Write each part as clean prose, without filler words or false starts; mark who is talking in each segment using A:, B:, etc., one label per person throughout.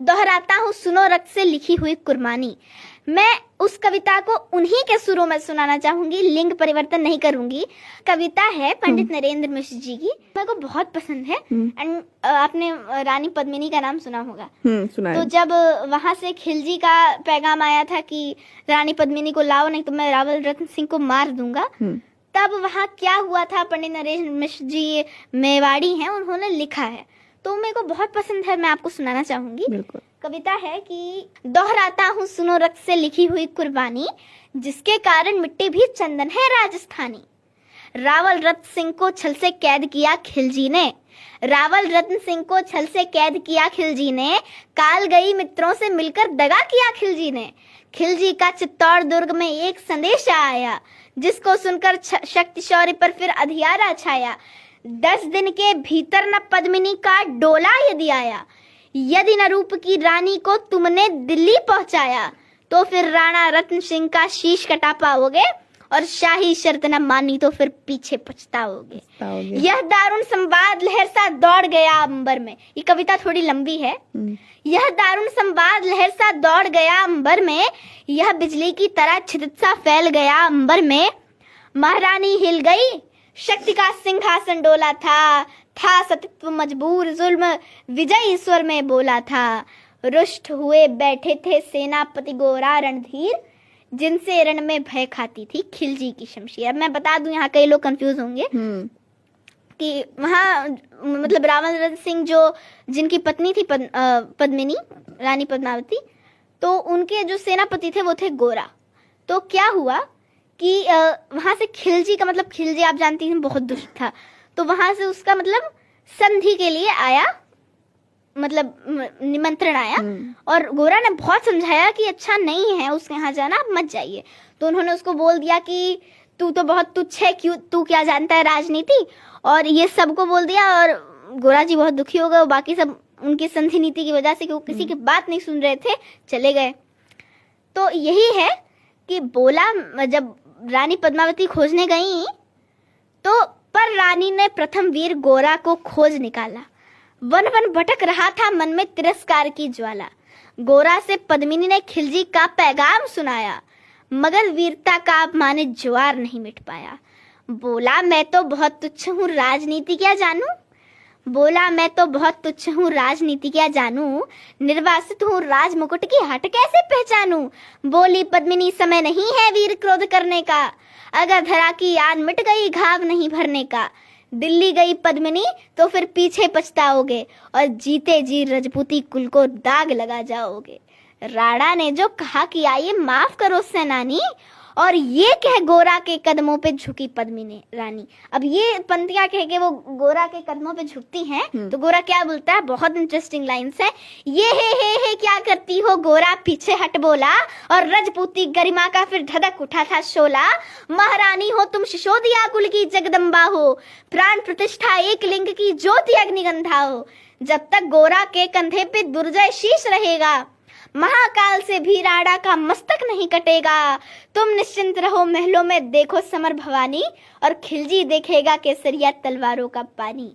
A: दोहराता हूँ सुनो रक्त से लिखी हुई कुर्बानी। मैं उस कविता को उन्हीं के सुरों में सुनाना चाहूंगी, लिंग परिवर्तन नहीं करूंगी। कविता है पंडित नरेंद्र मिश्र जी की, मेरे को बहुत पसंद है। एंड आपने रानी पद्मिनी का नाम सुना होगा।
B: सुना है।
A: तो जब वहां से खिलजी का पैगाम आया था कि रानी पद्मिनी को लाओ नहीं तो मैं रावल रतन सिंह को मार दूंगा, तब वहां क्या हुआ था, पंडित नरेंद्र मिश्र जी मेवाड़ी हैं, उन्होंने लिखा है, तो मेरे को बहुत पसंद है, मैं आपको सुनाना चाहूंगी।
B: बिल्कुल।
A: कविता है कि दोहराता हूँ सुनो रक्त से लिखी हुई कुर्बानी, जिसके कारण मिट्टी भी चंदन है राजस्थानी। रावल रतन सिंह को छल से कैद किया खिलजी ने, रावल रतन सिंह को छल से कैद किया खिलजी ने, काल गई मित्रों से मिलकर दगा किया खिलजी ने। खिलजी का चित्तौड़ दुर्ग में एक संदेश आया, जिसको सुनकर शक्ति शौर्य पर फिर अधियारा छाया। 10 दिन के भीतर न पद्मिनी का डोला यदि आया, यदि न रूप की रानी को तुमने दिल्ली पहुंचाया, तो फिर राणा रतन सिंह का शीश कटा पाओगे, और शाही शर्त न मानी तो फिर पीछे पछताओगे। यह दारुण संवाद लहर सा दौड़ गया अंबर में। ये कविता थोड़ी लंबी है। यह दारुण संवाद लहर सा दौड़ गया अंबर में, यह बिजली की तरह छिदित सा फैल गया अंबर में। महारानी हिल गई, शक्ति का सिंहासन डोला था सतित्व मजबूर, जुल्म विजय ईश्वर में बोला था। रुष्ट हुए बैठे थे सेनापति गोरा रणधीर, जिनसे रण में भय खाती थी खिलजी की शमशीर। अब मैं बता दूं, यहाँ कई लोग कंफ्यूज होंगे कि वहाँ मतलब रावल रतन सिंह जो जिनकी पत्नी थी पद्मिनी, रानी पद्मावती, तो उनके जो सेनापति थे वो थे गोरा। तो क्या हुआ कि वहां से खिलजी का मतलब, खिलजी आप जानती हैं बहुत दुष्ट था, तो वहां से उसका मतलब संधि के लिए आया, मतलब निमंत्रण आया, और गोरा ने बहुत समझाया कि अच्छा नहीं है उसके यहाँ जाना, आप मत जाइए। तो उन्होंने उसको बोल दिया कि तू तो बहुत तुच्छ है, क्यों, तू क्या जानता है राजनीति, और ये सबको बोल दिया। और गोरा जी बहुत दुखी हो गए, बाकी सब उनकी संधि नीति की वजह से कि वो किसी की बात नहीं सुन रहे थे, चले गए। तो यही है कि बोला, जब रानी पद्मावती खोजने गई तो पर रानी ने प्रथम वीर गोरा को खोज निकाला। वन वन भटक रहा था मन में तिरस्कार की ज्वाला। गोरा से पद्मिनी ने खिलजी का पैगाम सुनाया, मगर वीरता का अपमानित ज्वार नहीं मिट पाया। बोला मैं तो बहुत तुच्छ हूँ राजनीति क्या जानू, बोला मैं तो बहुत तुच्छ हूँ राजनीति क्या जानू, निर्वासित हूँ राज मुकुट की हट कैसे पहचानू। बोली पद्मिनी समय नहीं है वीर क्रोध करने का, अगर धरा की याद मिट गई घाव नहीं भरने का। दिल्ली गई पद्मिनी तो फिर पीछे पछताओगे, और जीते जी रजपूती कुल को दाग लगा जाओगे। राणा ने जो कहा कि आइए माफ करो सेनानी, और ये कह गोरा के कदमों पे झुकी पद्मिनी रानी। अब ये पंक्तियां कह के वो गोरा के कदमों पे झुकती हैं, तो गोरा क्या बोलता है, बहुत इंटरेस्टिंग लाइन्स है। ये हे क्या करती हो गोरा पीछे हट बोला, और रजपूती गरिमा का फिर धधक उठा था शोला। महारानी हो तुम शिशोदिया कुल की जगदम्बा हो, प्राण प्रतिष्ठा एक लिंग की ज्योति अग्निगंधा हो। जब तक गोरा के कंधे पे दुर्जय शीश रहेगा, महाकाल से भी राणा का मस्तक नहीं कटेगा। तुम निश्चिंत रहो महलों में देखो समर भवानी, और खिलजी देखेगा केसरिया तलवारों का पानी।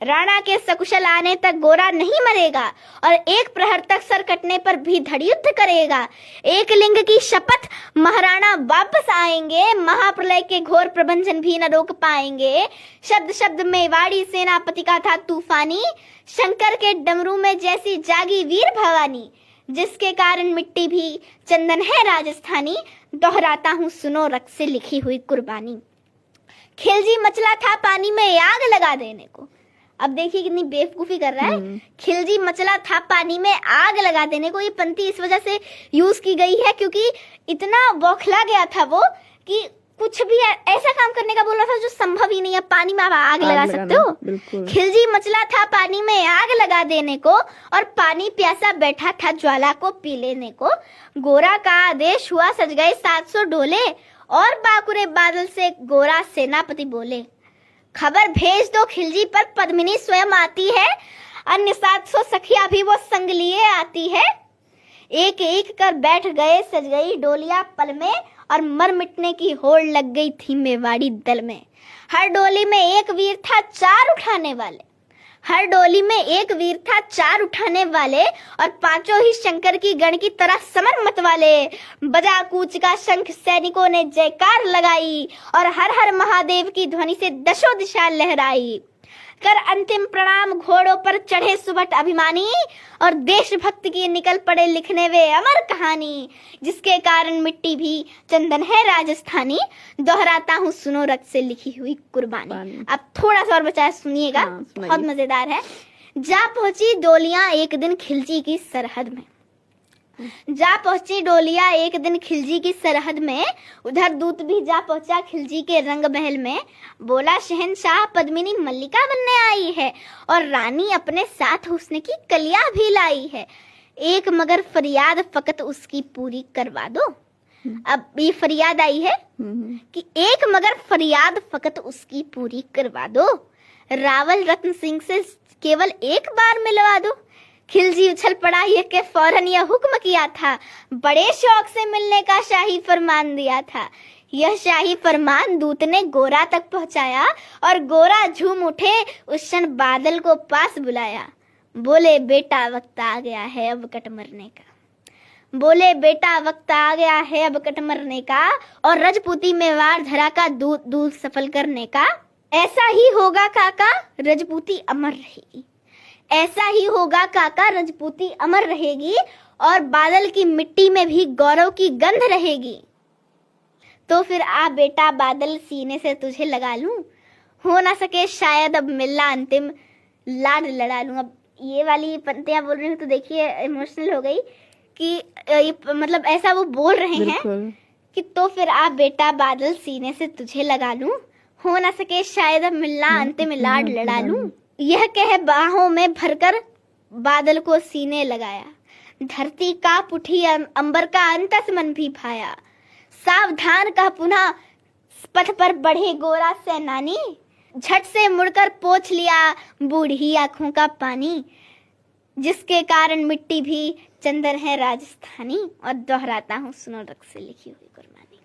A: राणा के सकुशल आने तक गोरा नहीं मरेगा, और एक प्रहर तक सर कटने पर भी धड़ युद्ध करेगा। एक लिंग की शपथ महाराणा वापस आएंगे, महाप्रलय के घोर प्रबंधन भी न रोक पाएंगे। शब्द शब्द में वाड़ी सेनापति का था तूफानी, शंकर के डमरू में जैसी जागी वीर भवानी। जिसके कारण मिट्टी भी चंदन है राजस्थानी, दोहराता हूँ सुनो रक्त से लिखी हुई कुर्बानी। खिलजी मचला था पानी में आग लगा देने को। अब देखिए कितनी बेवकूफी कर रहा है। खिलजी मचला था पानी में आग लगा देने को। ये पंक्ति इस वजह से यूज की गई है क्योंकि इतना बौखला गया था वो कि कुछ भी ऐसा काम करने का बोल रहा था जो संभव ही नहीं है। पानी में आप आग लगा सकते हो? खिलजी मचला था पानी में आग लगा देने को, और पानी प्यासा बैठा था ज्वाला को पी लेने को। गोरा का आदेश हुआ सज गए 700 डोले, और बाकुरे बादल से गोरा सेनापति बोले, खबर भेज दो खिलजी पर पद्मिनी स्वयं आती है, अन्य 700 सखिया भी वो संग लिए आती है। एक एक कर बैठ गए सज गई डोलिया पल में, और मर मिटने की होड़ लग गई थी मेवाड़ी दल में। हर डोली में एक वीर था 4 उठाने वाले, हर डोली में एक वीर था, 4 उठाने वाले, और 5 ही शंकर की गण की तरह समर मत वाले। बजा कूच का शंख, सैनिकों ने जयकार लगाई, और हर हर महादेव की ध्वनि से दशों दिशा लहराई। कर अंतिम प्रणाम घोड़ों पर चढ़े सुबह अभिमानी, और देशभक्त की निकल पड़े लिखने वे अमर कहानी। जिसके कारण मिट्टी भी चंदन है राजस्थानी, दोहराता हूँ सुनो रक्त से लिखी हुई कुर्बानी। अब थोड़ा सा और बचा सुनिएगा, बहुत मजेदार है। जा पहुंची डोलियां एक दिन खिलजी की सरहद में, जा पहुंची डोलियां एक दिन खिलजी की सरहद में, उधर दूत भी जा पहुंचा खिलजी के रंग महल में। बोला शहंशाह पद्मिनी मल्लिका बनने आई है, और रानी अपने साथ हुस्न की कलियां भी लाई है। एक मगर फरियाद फकत उसकी पूरी करवा दो। अब ये फरियाद आई है कि एक मगर फरियाद फकत उसकी पूरी करवा दो। रावल रत्न सिंह से केवल एक बार मिलवा दो। खिलजी उछल पड़ा, ये के फौरन यह हुक्म किया था, बड़े शौक से मिलने का शाही फरमान दिया था। यह शाही फरमान दूत ने गोरा तक पहुंचाया, और गोरा झूम उठे उस क्षण बादल को पास बुलाया। बोले बेटा वक्त आ गया है अब कट मरने का, बोले बेटा वक्त आ गया है अब कट मरने का, और रजपूती में वार धरा का दूध दूध सफल करने का। ऐसा ही होगा काका रजपूती अमर रहेगी, ऐसा ही होगा काका रजपूती अमर रहेगी, और बादल की मिट्टी में भी गौरव की गंध रहेगी। तो फिर आ बेटा बादल सीने से तुझे लगा लूं, हो ना सके शायद अब मिलना अंतिम लाड लड़ा लूं। अब ये वाली पंक्तियां बोल रही हूँ तो देखिए इमोशनल हो गई कि मतलब ऐसा वो बोल रहे हैं कि तो फिर आ बेटा बादल सीने से तुझे लगा लूं, हो ना सके शायद अब मिलना अंतिम लाड लड़ा लूं। यह कह बाहों में भरकर बादल को सीने लगाया, धरती कांप उठी अंबर का अंतस मन भी भाया। सावधान कह पुनः पथ पर बढ़े गोरा सेनानी, झट से मुड़कर पोंछ लिया बूढ़ी आंखों का पानी। जिसके कारण मिट्टी भी चंदन है राजस्थानी, और दोहराता हूँ सुनो रक्त से लिखी हुई कुर्बानी।